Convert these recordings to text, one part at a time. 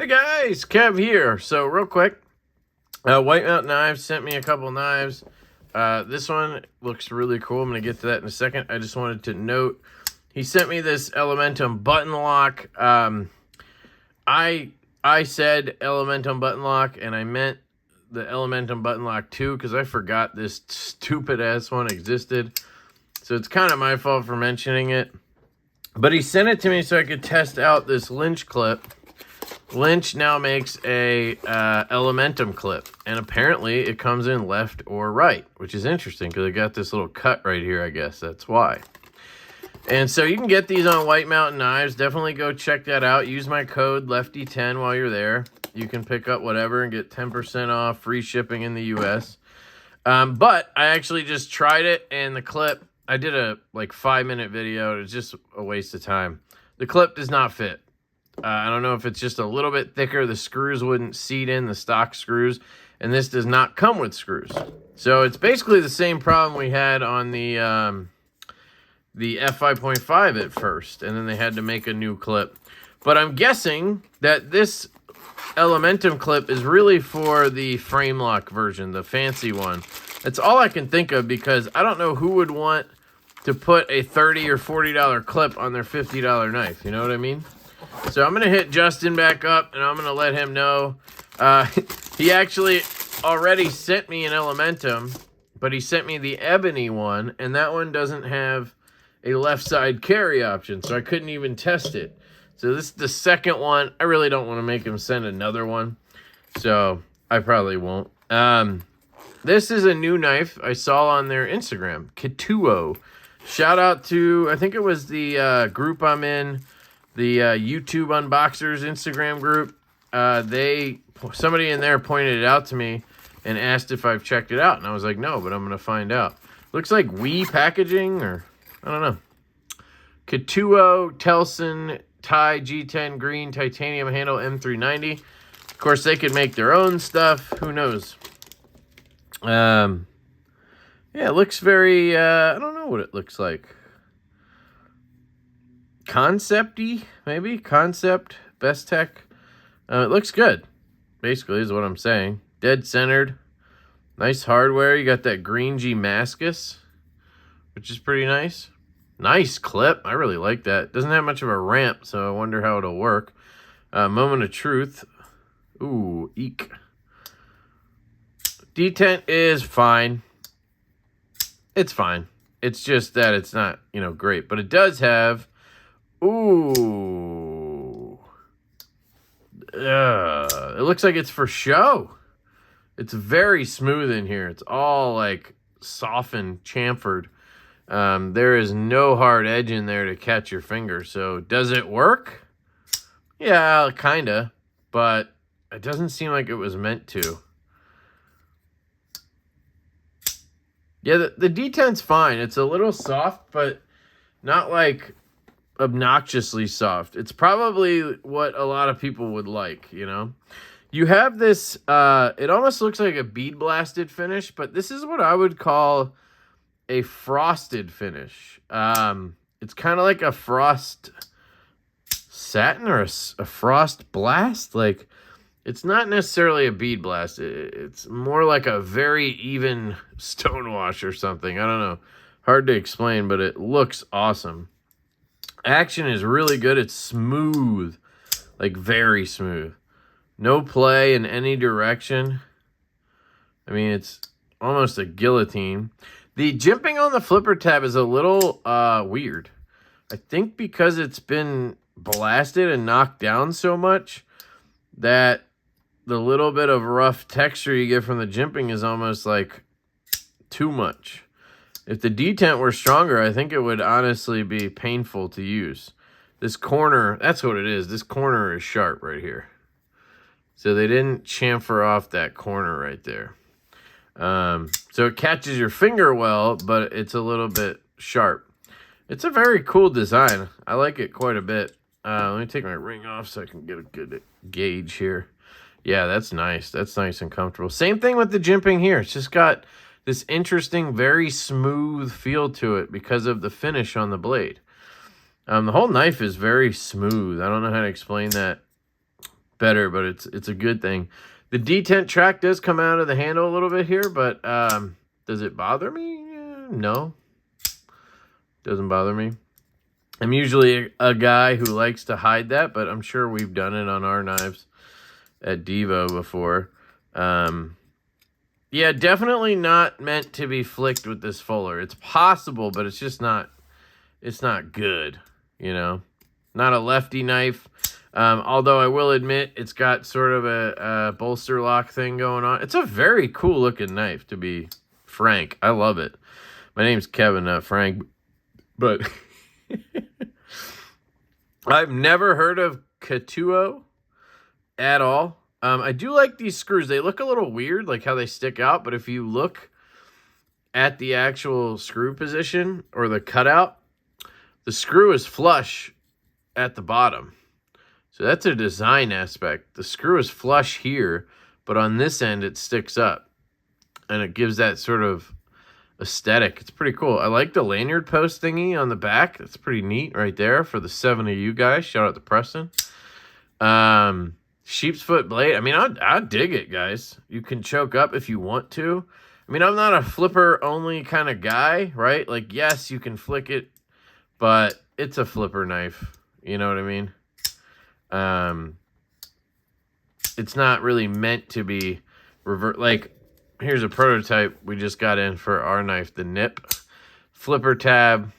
Hey guys, Kev here. So real quick, White Mountain Knives sent me a couple knives. This one looks really cool. I'm going to get to that in a second. I just wanted to note, he sent me this Elementum button lock. I said Elementum button lock, and I meant the Elementum button lock 2 because I forgot this stupid ass one existed. So it's kind of my fault for mentioning it. But he sent it to me so I could test out this Lynch clip. Lynch now makes a Elementum clip, and apparently it comes in left or right, which is interesting because it got this little cut right here. I guess that's why. And so you can get these on White Mountain Knives. Definitely go check that out. Use my code LeftyEDC while you're there. You can pick up whatever and get 10% off, free shipping in the US. But I actually just tried it, and the clip, I did a like 5-minute video. It was just a waste of time. The clip does not fit. I don't know if it's just a little bit thicker. The screws wouldn't seat in, the stock screws. And this does not come with screws. So it's basically the same problem we had on the F5.5 at first. And then they had to make a new clip. But I'm guessing that this Elementum clip is really for the frame lock version, the fancy one. That's all I can think of because I don't know who would want to put a $30 or $40 clip on their $50 knife. You know what I mean? So I'm going to hit Justin back up, and I'm going to let him know. He actually already sent me an Elementum, but he sent me the ebony one, and that one doesn't have a left side carry option, so I couldn't even test it. So this is the second one. I really don't want to make him send another one, so I probably won't. This is a new knife I saw on their Instagram, Ketuo. Shout out to, I think it was the group I'm in, the YouTube Unboxers Instagram group. Somebody in there pointed it out to me and asked if I've checked it out. And I was like, no, but I'm going to find out. Looks like Wii packaging, or I don't know. Ketuo, Telson, Thai G10 green titanium handle M390. Of course, they could make their own stuff. Who knows? Yeah, it looks very, I don't know what it looks like. Concept-y, maybe? Concept, best tech. It looks good, basically, is what I'm saying. Dead centered. Nice hardware. You got that green Damascus, which is pretty nice. Nice clip. I really like that. Doesn't have much of a ramp, so I wonder how it'll work. Moment of truth. Ooh, eek. Detent is fine. It's fine. It's just that it's not, great. But it does have... Ooh. It looks like it's for show. It's very smooth in here. It's all like softened, chamfered. There is no hard edge in there to catch your finger. So does it work? Yeah, kind of. But it doesn't seem like it was meant to. Yeah, the detent's fine. It's a little soft, but not like obnoxiously soft. It's probably what a lot of people would like, You have this, it almost looks like a bead blasted finish, but this is what I would call a frosted finish. It's kind of like a frost satin or a frost blast. Like, it's not necessarily a bead blast. It's more like a very even stonewash or something. I don't know. Hard to explain, but it looks awesome. Action is really good. It's smooth, like very smooth. No play in any direction. I mean, it's almost a guillotine. The jimping on the flipper tab is a little weird. I think because it's been blasted and knocked down so much that the little bit of rough texture you get from the jimping is almost like too much. If the detent were stronger, I think it would honestly be painful to use. This corner, that's what it is. This corner is sharp right here. So they didn't chamfer off that corner right there. So it catches your finger well, but it's a little bit sharp. It's a very cool design. I like it quite a bit. Let me take my ring off so I can get a good gauge here. Yeah, that's nice. That's nice and comfortable. Same thing with the jimping here. It's just got this interesting, very smooth feel to it because of the finish on the blade. The whole knife is very smooth. I don't know how to explain that better, but it's a good thing. The detent track does come out of the handle a little bit here, but does it bother me? No. Doesn't bother me. I'm usually a guy who likes to hide that, but I'm sure we've done it on our knives at Divo before. Yeah, definitely not meant to be flicked with this fuller. It's possible, but it's just not, it's not good, you know? Not a lefty knife. Although I will admit it's got sort of a bolster lock thing going on. It's a very cool looking knife, to be frank. I love it. My name's Kevin, not Frank. But I've never heard of Ketuo at all. I do like these screws. They look a little weird, like how they stick out. But if you look at the actual screw position or the cutout, the screw is flush at the bottom. So that's a design aspect. The screw is flush here, but on this end it sticks up. And it gives that sort of aesthetic. It's pretty cool. I like the lanyard post thingy on the back. That's pretty neat right there for the 7 of you guys. Shout out to Preston. Sheep's foot blade. I mean, I dig it, guys. You can choke up if you want to. I mean, I'm not a flipper only kind of guy, right? Like, yes, you can flick it, but it's a flipper knife. You know what I mean? It's not really meant to be revert. Like, here's a prototype we just got in for our knife, the nip. Flipper tab,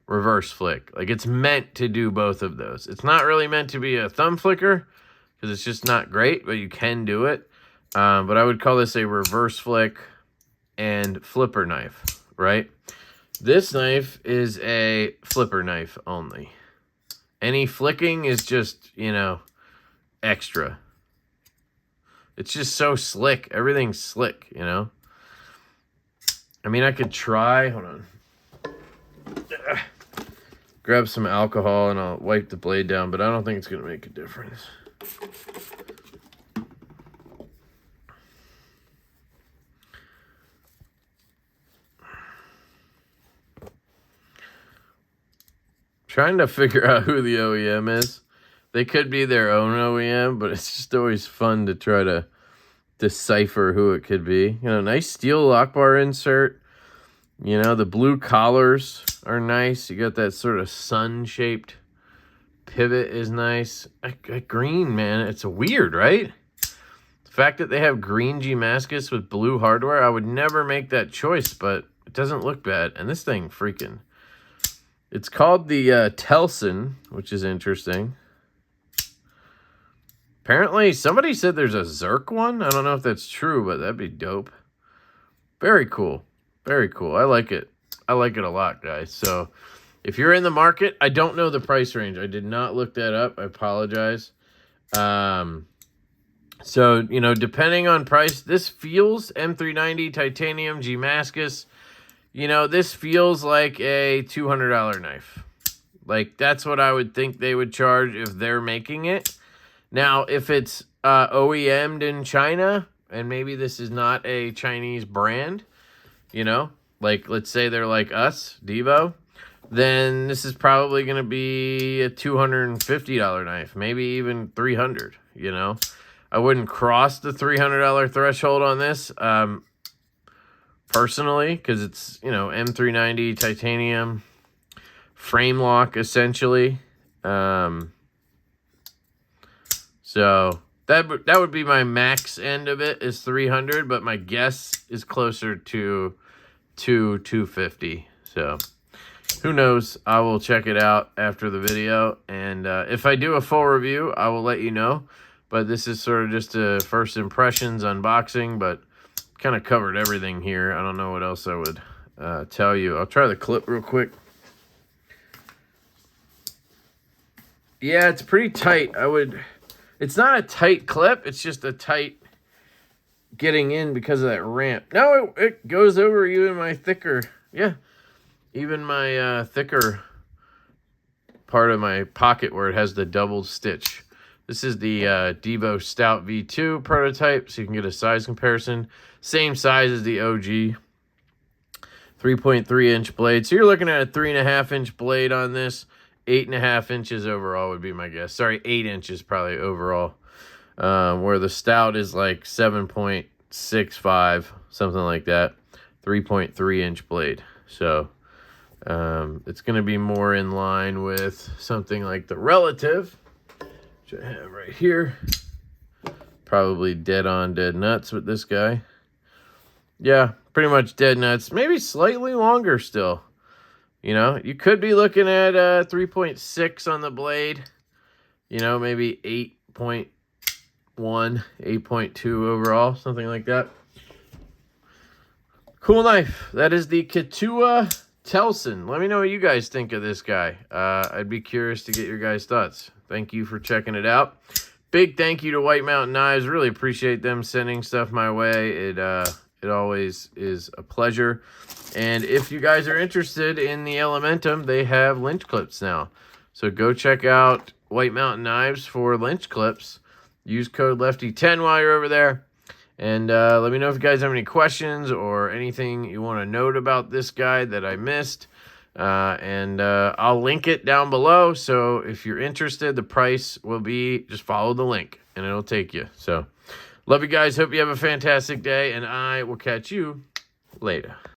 reverse flick. Like, it's meant to do both of those. It's not really meant to be a thumb flicker because it's just not great, but you can do it. But I would call this a reverse flick and flipper knife, right? This knife is a flipper knife only. Any flicking is just, you know, extra. It's just so slick. Everything's slick, you know? I mean, I could try. Hold on. Grab some alcohol and I'll wipe the blade down, but I don't think it's going to make a difference. Trying to figure out who the OEM is. They could be their own OEM, but it's just always fun to try to decipher who it could be. You know, nice steel lock bar insert. You know, the blue collars are nice. You got that sort of sun-shaped pivot is nice. Green, man, it's weird, right? The fact that they have green Damascus with blue hardware, I would never make that choice, but it doesn't look bad. And this thing freaking... It's called the Telson, which is interesting. Apparently, somebody said there's a Zerk one. I don't know if that's true, but that'd be dope. Very cool. Very cool. I like it. I like it a lot, guys. So, if you're in the market, I don't know the price range. I did not look that up. I apologize. So, you know, depending on price, this feels M390 titanium Damascus. You know, this feels like a $200 knife. Like, that's what I would think they would charge if they're making it. Now, if it's OEM'd in China, and maybe this is not a Chinese brand, you know, like, let's say they're like us, Divo, then this is probably going to be a $250 knife, maybe even $300, you know. I wouldn't cross the $300 threshold on this, personally, because it's, you know, M390 titanium frame lock, essentially. So that would be my max end of it is 300, but my guess is closer to 250. So who knows? I will check it out after the video, and if I do a full review, I will let you know. But this is sort of just a first impressions unboxing, but kind of covered everything here. I don't know what else I would tell you. I'll try the clip real quick. Yeah, it's pretty tight. It's not a tight clip. It's just a tight getting in because of that ramp. No, it goes over even my thicker. Yeah, even my thicker part of my pocket where it has the double stitch. This is the Divo Stout V2 prototype, so you can get a size comparison. Same size as the OG. 3.3-inch blade. So you're looking at a 3.5-inch blade on this. 8.5 inches overall would be my guess. Sorry, 8 inches probably overall. Where the stout is like 7.65, something like that. 3.3 inch blade. So it's going to be more in line with something like the Relative, which I have right here. Probably dead on dead nuts with this guy. Yeah, pretty much dead nuts. Maybe slightly longer still. You know, you could be looking at 3.6 on the blade. You know, maybe 8.1, 8.2 overall, something like that. Cool knife. That is the Ketuo Telson. Let me know what you guys think of this guy. I'd be curious to get your guys' thoughts. Thank you for checking it out. Big thank you to White Mountain Knives. Really appreciate them sending stuff my way. It always is a pleasure. And if you guys are interested in the Elementum, they have lynch clips now. So go check out White Mountain Knives for lynch clips. Use code LeftyEDC while you're over there. And let me know if you guys have any questions or anything you want to note about this guy that I missed. I'll link it down below. So if you're interested, the price will be, just follow the link and it'll take you. So love you guys. Hope you have a fantastic day, and I will catch you later.